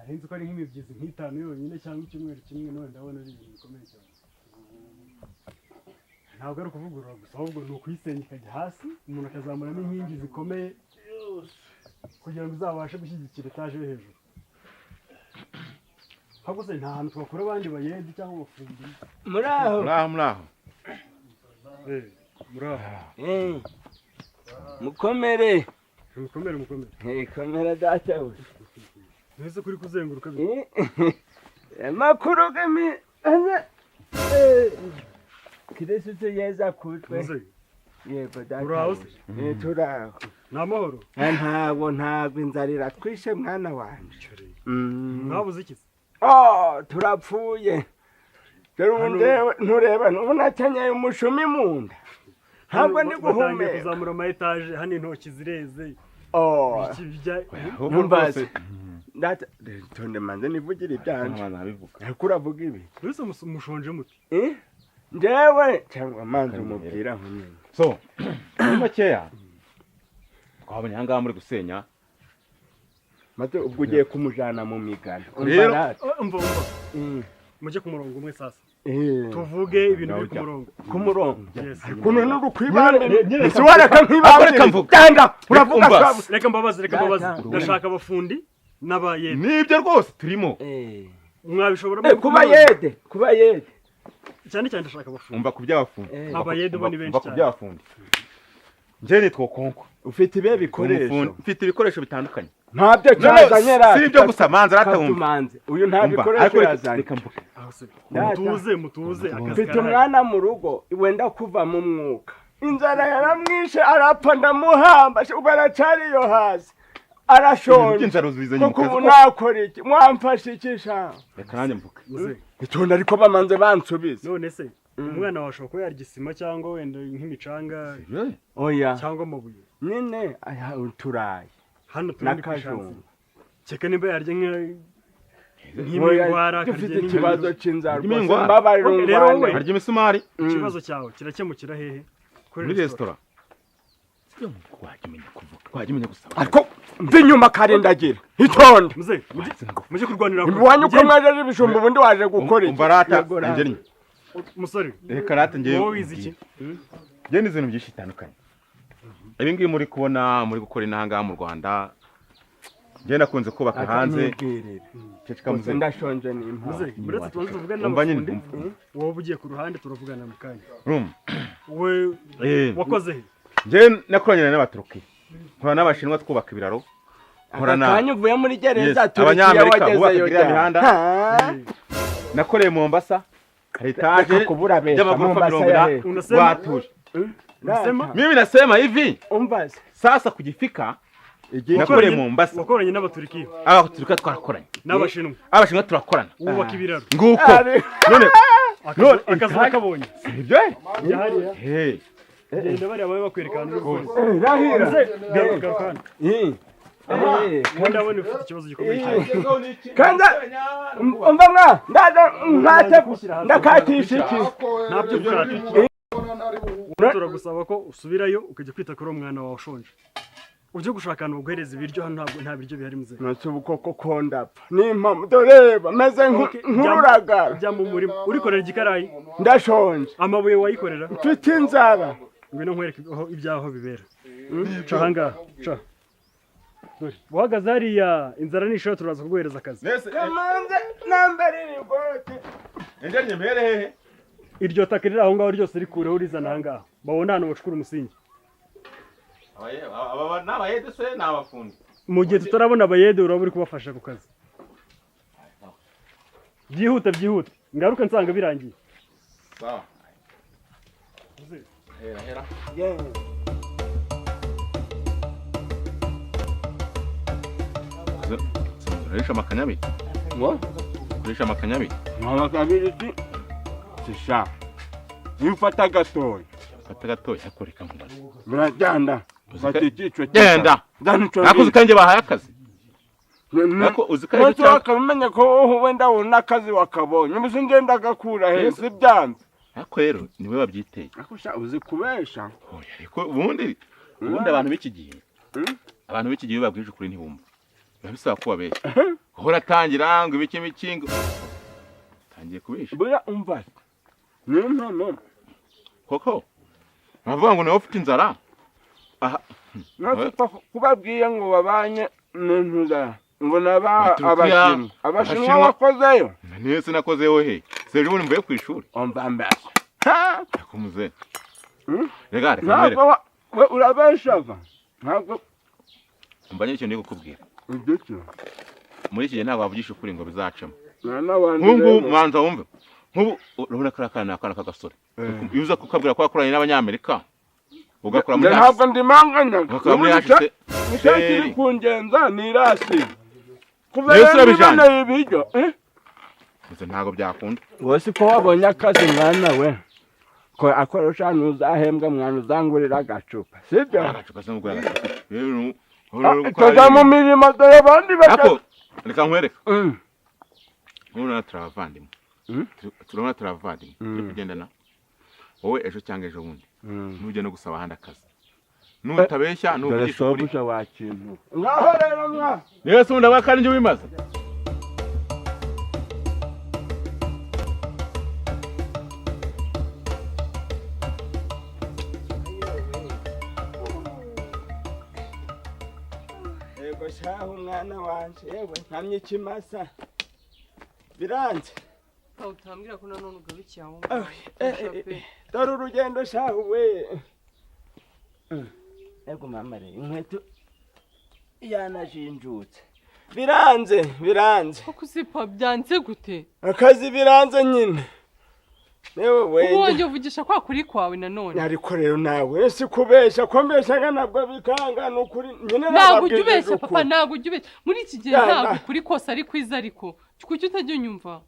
arenze ko ari nk'imibyizi nk'itanu yonyine cyangwa icyumweru kimwe none ndabona ari ibintu bikomeye cyane ntabwo ari ukuvugurura gusa ahubwo ni ukuyisenya ikajya hasi umuntu akazamuramo inkingi zikomeye kugira ngo uzabashe gushyigikira etaje yo hejuru ahubwo se nta hantu twakura abandi bayedi cyangwa abafundi muraho mukomere komera data we ntese kuri kuzenguruka amakuru gami kirese yeza kutwe yego data turaho namahoro ntabwo inzarira twishe mwana wanje mwabuze iki turapfuye ntureba ntunakenyeye umushumi mu nda ntabwo ndi guhumeka kuzamura ama etaje hano intoki zireze numbaze data tonde manze nivugira ibyanje ariko uravuga ibi wese mushonje muti ndewe cyangwa manze umubwira nk'unyine so makeya twabonye aha ngaha muri gusenya maze ubwo ugiye kumujana mu migano umva mujye ku murongo umwe sasa tuvuge ibintu biri ku murongo kuno n'urukwibamire si wareka nk'ibamire cyangwa uravuga reka mbabaze ndashaka abafundi n'abayede nibyo rwose turimo mwabishobora kuba yede cyane ndashaka abafundi umva kuby'abafundi abayede bo ni benshi cyane kuby'abafundi nje nitwo konko ufite ibe bikoresho mfite ibikoresho bitandukanye ntabyo cyazanye si ibyo gusa manza ratabumva uyu nta bikoresho yazanye mutuze mfite umwana mu rugo wenda kuva mu mwuka inzara yaramwishe arapfa ndamuhamba baracariyo hasi arashonje kuko ubu nakora iki mwamfashe iki sha reka nanjye mvuga itonde ariko bamanze bansubiza none se umwana washobora kuba yarya isima cyangwa wenda nk'imicanga oya cyangwa amabuye nyine turaye hano turi kwishanza cyeka nimba yarya nk'imigwara dufite ikibazo cy'inzara rero harya imisumari ikibazo cyawe kirakemukira hehe muri resitora twajya gusaba ariko mva inyuma karindagira itonde mujye kurwanira iwanyu ko mwaje ibijumba ubundi waje gukora umva rata ngennye musore reka rata ngiye wowe wize iki ngiye n'ibintu byinshi bitandukanye ibi ngibi muri kubona muri gukora inanga mu Rwanda ngiye nakunze kubaka hanze ceceka muze ndashonje n'impuze buretse tubanze tuvugana n'abafundi wowe ugiye ku ruhande turavugana mu kanya we wakoze he ngiye nakoranye n'abaturuki nkora n'abashinwa twubaka ibiraro kanya uvuye muri gereza abanyamerika bubaka imihanda nakoreye mu Mombasa hari etaje y'amagorofa 40 watuje mimi nasema hivi sasa kujifika nakoreye mu Mombasa wakoranye n'abaturikiya abaturika twarakoranye n'abashinwa turakorana wubaka ibiraro nguko none akazi kabonye sibyo yahariya genda bari abaye bakwerekana rahira garukana ndabona ufite ikibazo gikomeye cyane kandi umva mwa ndakatisha iki ntabyo turagusaba ko usubirayo ukajya kwita kuri uwo mwana wawe ushonje ujye gushaka ahantu uguhereza ibiryo hano nta biryo bihari muze ntacyo ubukoko ko ndapfa n'impamvu doreba meze nk'ururagara ujya mu murima urikorera igikarayi ndashonje amabuye wayikorera mfite inzara ngwino nkwereke ibyaho bibera ca ahangaha ca uhagaze hariya inzara nishobora turaza kuguhereza akazi kamanze nambere rigote enjanye mbere hehe iryo taka riri aho ngaho ryose rikureho urizana ahangaha babona ahantu bacukura umusingi aba n'abayede se n'abafundi mu gihe tutarabona abayede uraba uri kubafasha ku kazi byihute ngaruka nsanga birangiye sawa hera Kurisha makanyabiri kurisha amakanyabiri amakanyabiri sisha nimfata gatoya akoreka nkubaza murajyanda fatikico genda nakuzi kanje bahaye akazi nako uzikaje cyakamenye ko wenda wona akazi wakabonye mbese ngenda gakura hese byanze ako rero niwe babyiteye akusha uzi kubesha ariko ubundi abantu b'iki gihe babwije ukuri ntibumva bisaba kubabeshya uhora atangira ngo ibiki mikingo tangiye kubisha bura umva no koko bavuga ngo nawe ufite inzara aha kubabwiye ngo babanye n'intuza ngo naba abashinwa wakozeyo niyo sinakozeyo he seje ubundi mvuye ku ishuri umva mbese kumuze rega ntabwo urabeshaga ntabwo mbanye icyo ndi gukubwira muri iki gihe ntabwo wavugisha ukuri ngo bizacamo nk'ubu manza wumve nk'ubu urabona ko ari akana k'agasore iyo uza kukabwira ko wakoranye n'abanyamerika ugakora muri ntabwo ndimanganya muri kiri kungenza ni irasi Yesu urabijanye ibiryo ntabwo byakunda wose ko wabonye akazi mwana we ko akoresha ntuzahembwa mwana uzangurira agacupa sibyo agacupa se mugura agacupa toza mu mirimo dore abandi ako reka nkwereka nk'urana turavandimwe turabona turavandimwe turi kugendana wowe ejo cyangwa ejo bundi nujya no gusaba ahandi akazi nutabeshya nuvugisha ukuri ngaho rero mwa niyo se undi abakandi njye ubimaze yego shaho umwana wanje yewe nkamye ikimasa biranze utambwira ko nanone ugarukiye aho dore urugendo shaho we yego mama re inkweto yanajinjutse biranze ko kuzipa byanze gute akazi biranze nyine newe we ubonye uvugisha kwa kuri kwawe nanone ariko rero nawe si kubesha ko mbeshaga nabwo bikanga n'ukuri nyine ntabwo ujya ubeshya papa ntabwo ujya ubeshya muri iki gihe ntabwo kuri kose ari kwiza ariko kuki utajya unyumva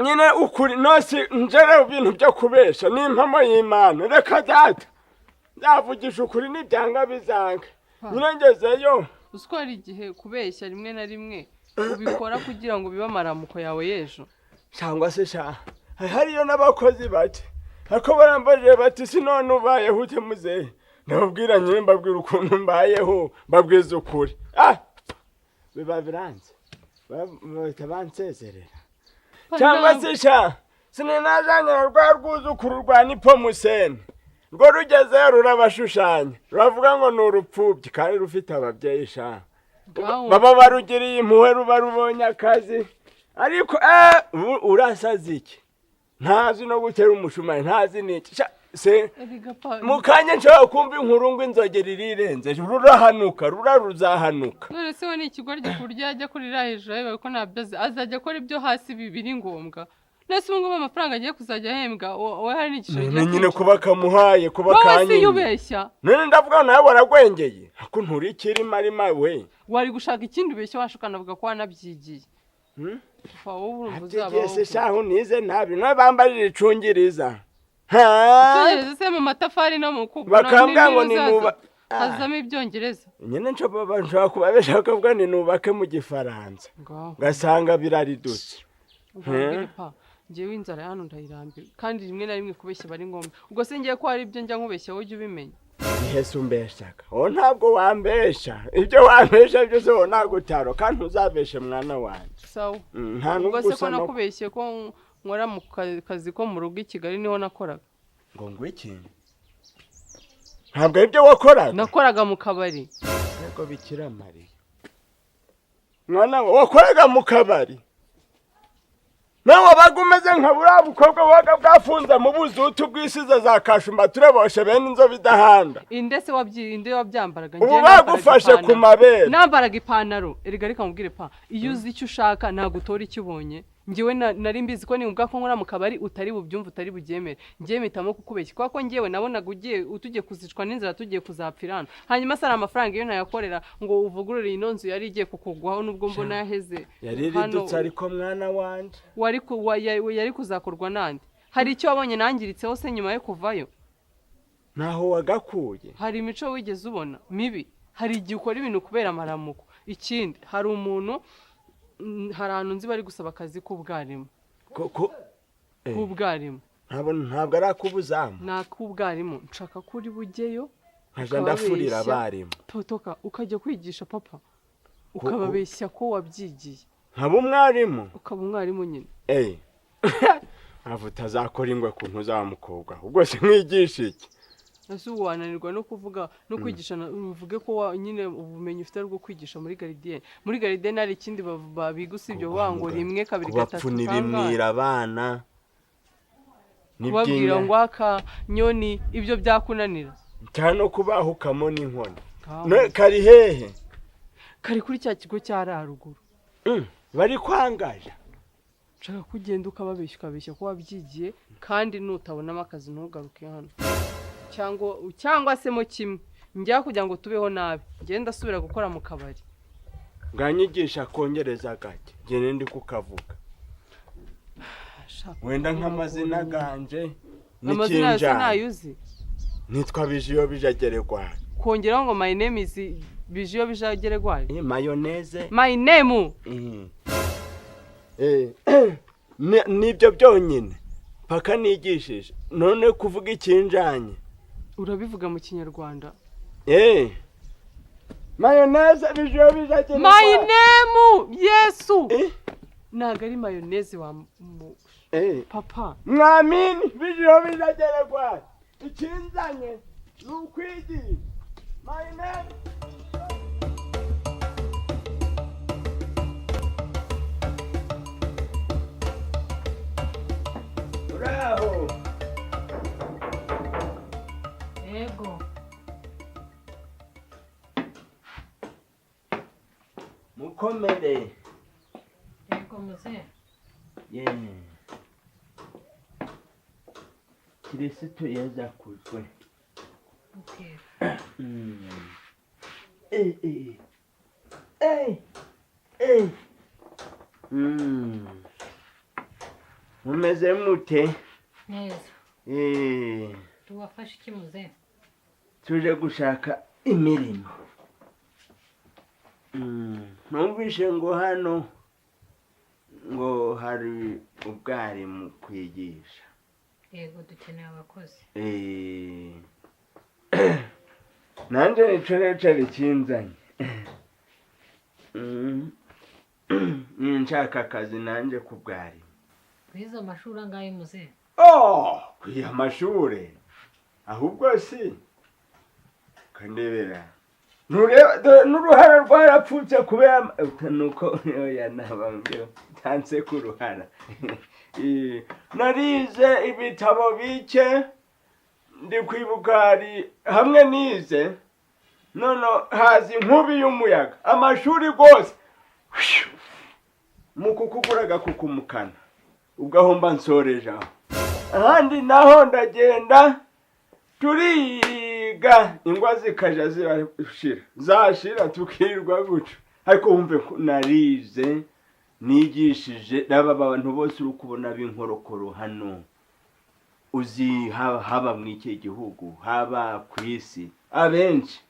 nyine ukuri nose njere ibintu byo kubesha ni impamo y'Imana reka data ndavugisha ukuri n'ibyanga bizanga nyine ngezeyo uziko hari igihe kubeshya rimwe na rimwe ubikora kugira ngo bibe amaramuko yawe y'ejo cyangwa se sha hariyo n'abakozi bake ariko barambaje bati sinone ubayeho ute muzehe ndababwira nyine mbabwira ukuntu mbayeho mbabwiza ukuri biba biranze bahita bansezerera cyangwa se sha sinenajanye rwa rwuzukuru rwa Nipomuseni rwo rugezeyo rurabashushanya ruravuga ngo ni urupfubyi kandi rufite ababyeyi sha baba barugiriye impuhwe ruba rubonye akazi ariko urasaze iki ntazi no gutera umushumari ntazi n'iki mukanya nshobora kumva inkuru ngo inzogera irirenze rurahanuka ruzahanuka none se we ni ikigoryi ku buryo yajya kurira hejuru yewe ko ntabyo azajya akora ibyo hasi biri ngombwa nese ubu ngubu amafaranga agiye kuzajya ahembwa wowe hari n'igishoro nyine kuba kamuhaye kuba kanyine wowe si ubeshya none ndavuga nawe waragwengeye ako nturikira marima we wari gushaka ikindi ubeshya washuka navuga ko wanabyigiye abyigese shaho nize nabi no bambarira icungiriza icyongereza se mu matafari no mu kugura bakambwa ngo ni nuba hazamo ibyongereza nyine nshobora kubabesha bakavuga ni nubake mu gifaransa gasanga biraridutse ngewe inzara hano ndayirambiwe kandi rimwe na rimwe kubeshya bari ngombwa ubwo se ngiye ko hari ibyo njya nkubeshya wowe ujye ubimenya ihese umbeshaga ntabwo wambesha ibyo wambesha byose wowe ntabwo utaro kandi ntuzabeshe mwana wanjye sawa ubwo se ko nakubeshye ko nkora mu kazi ko mu rugo i Kigali niho nakoraga ngo ngwiki ntabwo ari byo wakoraga nakoraga mu kabari ariko Bikira Mariya mwana wakoraga mu kabari nawe wabaga umeze nka buriya bukobwa wabaga bwafunze mu buzutu bw'isiza za kashumba tureboshe bene inzobe idahanda inde wabyambaraga ubu bagufashe ku mabere nambaraga ipantaro erega reka nkubwire pa iyo uzi icyo ushaka ntabwo utora icyo ubonye ngewe nari mbizi ko nibuka ko nkora mu kabari utari bubyumve utari bubyemere ngewe mpitamo kukubeshya kuko ngewe nabonaga tugiye kuzicwa n'inzira tugiye kuzapfirana hanyuma se ari amafaranga iyo nayakorera ngo uvugurure ino nzu yari igiye kukugwaho nubwo mbona yaheze yari ridutse ariko mwana wanje yari kuzakorwa nande hari icyo wabonye nangiritseho se nyuma yo kuvayo naho wagakuye hari imico wigeze ubona mibi hari igihe ukora ibintu kubera amaramuko ikindi hari umuntu hari ahantu nzi bari gusaba akazi k'ubwarimu k'ubwarimu ntabwo ari ak'ubuzamu ni ak'ubwarimu nshaka ko uri bujyeyo nkaja ndafurira abarimu totoka ukajya kwigisha papa ukababeshya ko wabyigiye nkaba umwarimu ukaba umwarimu nyine ntabwo utazakora ingwe ku ntuzamukobwa ubwo se mwigisha iki ese ubu wananirwa no kuvuga no kwigisha uvuge ko nyine ubumenyi ufite bwo kwigisha muri garidiyeni hari ikindi babiga usibye ngo rimwe kabiri gatatu kubapfuna ibimwira abana kubabwira ngo akanyoni ibyo byakunanira cyane no kubahukamo n'inkoni kari hehe kari kuri cya kigo cya Raruguru bari kwangaje nshaka kugenda ukababeshya ko wabyigiye kandi nutabonamo akazi ntugaruke hano cyangwa se mu kimwe njya kugira ngo tubeho nabi ngenda asubira gukora mu kabari bwanyigisha kongereza gake ngene ndi kukavuga wenda nk'amazina ganje amazina yose nayuzi nitwa Bijiyo Bijageregwa kongeraho ngo my name is Bijiyo Bijageregwa mayoneze my name nibyo byonyine paka nigishije none kuvuga ikinjanye urabivuga mu kinyarwanda mayoneze Bijiyo Bijageregwa my name Yesu ntago ari mayoneze wa papa mwamini Bijiyo Bijageregwa ikinzanye n'ukwigisha my name bravo ego mukomere ego muze Kristo yazakuzwe okay mumeze mute neza tubafashe iki muze tuje gushaka imirimo numvise ngo hano ngo hari ubwarimu kwigisha yego dukeneye abakozi nanje nicorecare kinzanye nshaka akazi nanje ku bwarimu kwiza amashuri angahe muze kwiha amashure ahubwo si kandebera n'uruhara rwarapfutse kubera nuko yanabambye tanse ku ruhara narize ibitabo bike ndi kwibuka hari hamwe nize none hazi inkubi y'umuyaga amashuri rwose mu kukuguraga kukumukana ubwo aho mba nsoreje aho ahandi naho ndagenda turiga ingwa zikaja zashira tukirirwa guco ariko wumve narize nigishije aba bantu bose uri kubona b'inkorokoro hano uzi haba mu iki gihugu haba ku isi abenshi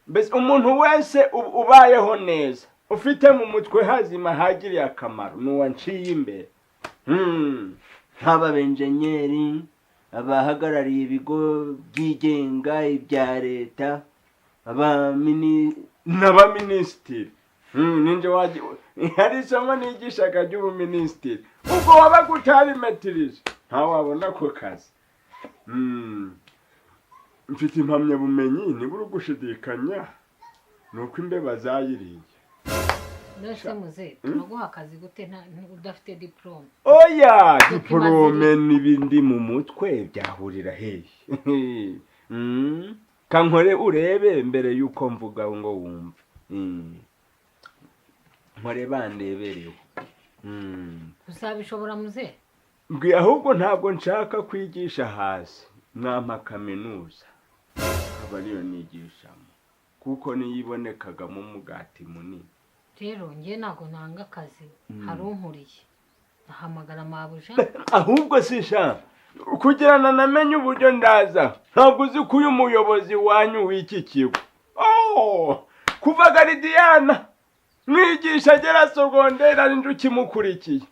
mbese umuntu wese ubayeho neza ufite mu mutwe hazima hagiriye akamaro nuwanciye imbere nk'aba benjenyeri abahagarariye ibigo byigenga ibya leta n'abaminisitiri ninje hari isomo nigishaga ry'ubuminisitiri ubwo waba gutarimetirije ntawabona ako kazi mfite impamyabumenyi nibura ugushidikanya nuko imbeba zayiriye ndetse muze turaguha akazi gute udafite diplome oya diplome n'ibindi mu mutwe byahurira hehe kankore urebe mbere yuko mvuga ngo wumve nkore bandebereho uzabishobora muze mbwi ahubwo ntabwo nshaka kwigisha hasi mwampa kaminuza aba ariyo nigishamo kuko niyibonekagamo umugati munini rero njye ntabwo ntanga akazi hari unkuriye ahamagara mabuja ahubwo sisha kugirana namenye uburyo ndaza ntabwo uzi ko uyu muyobozi wanyu w'iki kigo kuva garidiyana mwigisha agera sogondera n'injuki mukurikiye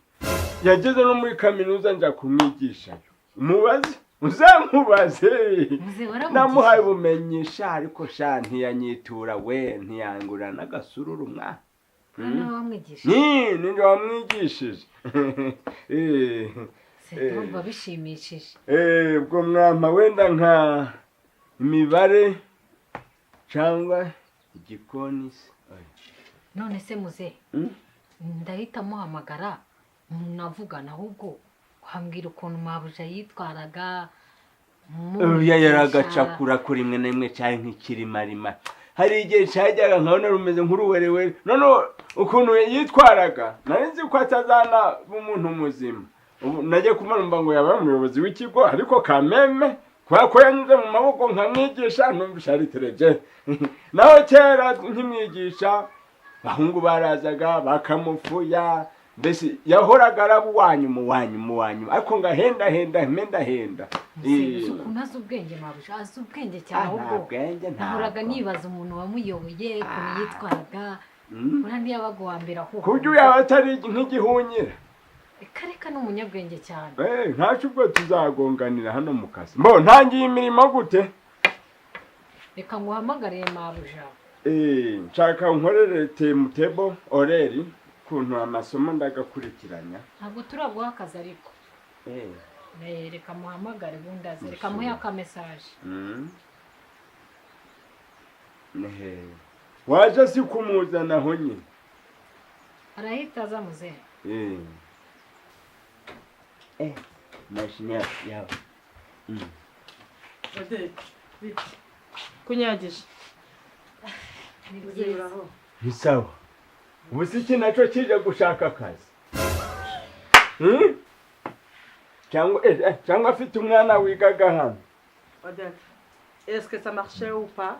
yageze no muri kaminuza nja kumwigishayo mubaze uzamubaze muze waramugisha namuhaye ubumenyi sha ariko sha ntiyanyitura we ntiyangura n'agasururu mwana hano wamwigisha ninjye wamwigishije se ndumva bishimishije ubwo mwama wenda nka imibare cyangwa igikoni se none se muze ndahita muhamagara munavugana ahubwo wambwira ukuntu mabuja yitwaraga yaragacakura kuri rimwe na rimwe cyane nk'ikirimarima hari igihe cyajyaga nkabona rumeze nk'uruwerewere none ukuntu yitwaraga nari nzi ko atazana umuntu muzima najya kumurumva ngo yaba umuyobozi w'ikigo ariko kameme kubera ko yanyuze mu maboko nkamwigisha numvisha ari tereje naho kera nkimwigisha bahungu barazaga bakamufuya mbese yahoraga araba uwanyu ariko ngahenda ukuntu azi ubwenge mabuja azi ubwenge cyane ahubwo nahoraga nibaza umuntu wamuyoboye ukuntu yitwaraga uriya ntiyabaga uwa mbere ahubwo ku buryo yaba atari nk'igihunyira reka ni umunyabwenge cyane ntacyo ubwo tuzagonganira hano mu kazi ntangiye imirimo gute reka nguhamagare mabuja nshaka nkorere temutebo oreri ukuntu amasomo ndagakurikiranya ntabwo turaguha akazi ariko reka muhamagare ubundi aze reka muhe akamesaje waje si kumuzanaho nyine arahita aza muzehe mashini yawe kunyagije ni sawa ubu si iki nacyo kije gushaka akazi cyangwa afite umwana wigaga hano est-ce que ça marchait ou pas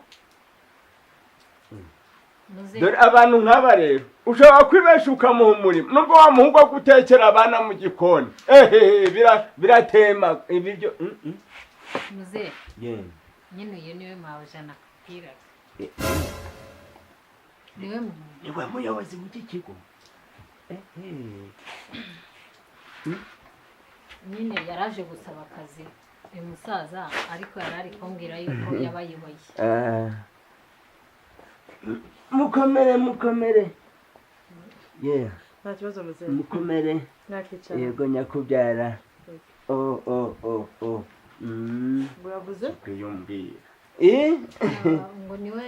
dore abantu nk'aba rero ushobora kwibesha ukamuha umurimo nubwo wamuha gutekera abana mu gikoni biratema ibiryo muzehe nyine uyu niwe mabuja nakubwiraga niwe muyobozi w'iki kigo nyine yaraje gusaba akazi uyu musaza ariko yari ari kumbwira yuko yabayoboye mukomere nta kibazo muzehe mukomere nakicara yego nyakubyara ngo yavuze kwiyumvira ngo niwe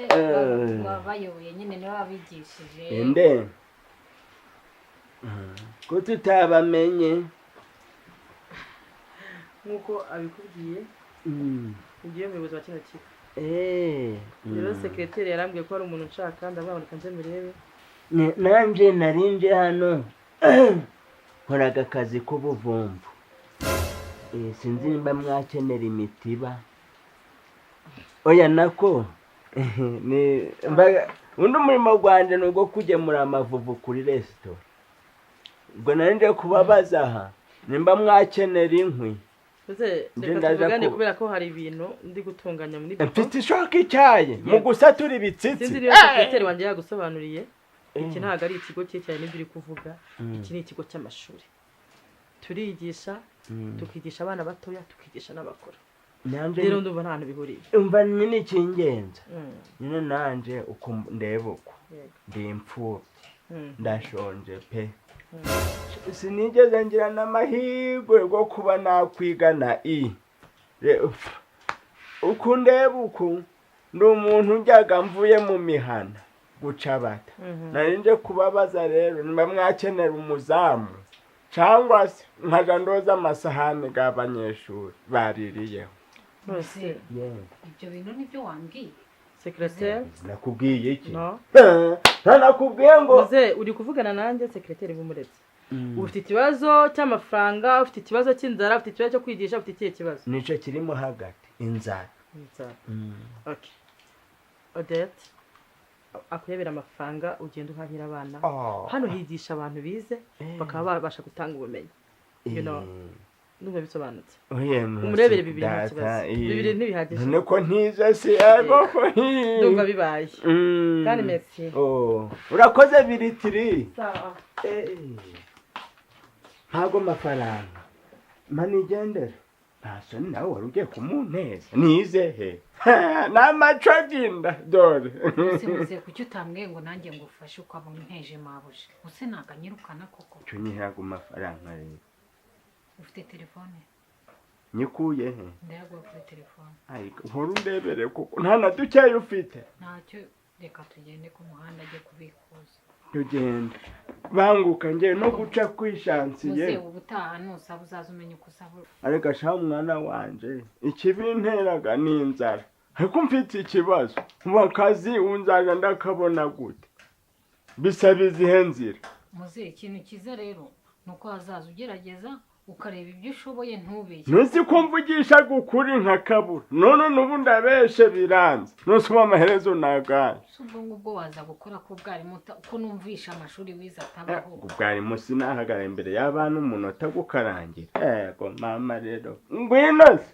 wabayoboye nyine niwe wabigishije ende ko tutabamenye nk'uko abikubwiye ugiye umuyobozi wa kino kigo rero sekreteri yarambwiye ko hari umuntu nshaka ndababoneka nze murebe nanjye narinje hano nkoraga akazi k'ubuvumvu sinzi nimba mwakenera imitiba oya nako undi umurimo wanjye ni ubwo kugemura amavuvu kuri resitora ubwo narinje kubabaza aha nimba mwakenera inkwi reka tuvugane kubera ko hari ibintu ndi gutunganya muri biko mfite ishoka icyayi mu gusatura ibitsitsi sinzi niba sekreteri wanjye yagusobanuriye iki ntabwo ari ikigo cye cyane n'ibyo uri kuvuga iki ni ikigo cy'amashuri turigisha tukigisha abana batoya tukigisha n'abakuru rero ndumva nta hantu bihuriye umva nyine icy'ingenzi nyine nanjye uko ndeba uko ndi imfubyi ndashonje pe sinigeze ngira n'amahirwe yo kuba nakwigana uku ndeba uku ndi umuntu ujyaga mvuye mu mihana guca bata narinje kubabaza rero niba mwakenera umuzamu cyangwa se nkaja ndoza amasahani y'abanyeshuri baririyeho ibyo bintu nibyo wambwiye sekreteri nakubwiye iki no nakubwiye ngo muze uri kuvugana nanjye sekreteri bumuretse ufite ikibazo cy'amafaranga ufite ikibazo cy'inzara ufite ikibazo cyo kwigisha ufite ikihe kibazo nico kirimo hagati inzara okay Odette akurebera amafaranga ugenda uhahira abana hano higisha abantu bize bakaba babasha gutanga ubumenyi numva bisobanutse umurebere bibiri nta kibazo bibiri ntibihagije nuko ntize si ego ko ndumva bibaye kandi merci urakoze biritiri sawa ntago mafaranga manigendere ntacyo nawe wari ugiye kumuneza nizehe n'amaco aginda dore muze kuki utambwiye ngo nanjye ngufashe ukabona inteje mabuje use naganyirukana koko cyo nyihaga amafaranga rero ufite telefone nyikuye he ndayagwa kuri telefone ariko uhora undebere kuko nta na dukeya ufite ntacyo reka tugende ku muhanda ajye kubikuza tugenda banguka ngewe no guca kwishansiye muze ubutaha nusaba uzaza umenya uko usaba ariko ashaho umwana wanje ikibinteraga ni inzara ariko mfite ikibazo mu akazi unzaga ndakabona gute bisaba izihe nzira muze ikintu cyiza rero ni uko hazaza ugerageza ukareba ibyo ushoboye ntubeshye ntuzi ko mvugisha gukuri nkakabura none n'ubu ndabeshe biranze nusoma amaherezo nagaye si ubwo ngubwo waza gukora ko bwarimu ko numvisha amashuri wize atabaho ubwarimu sinahagarara imbere y'abana umunota gukarangira yego mama rero ngwino se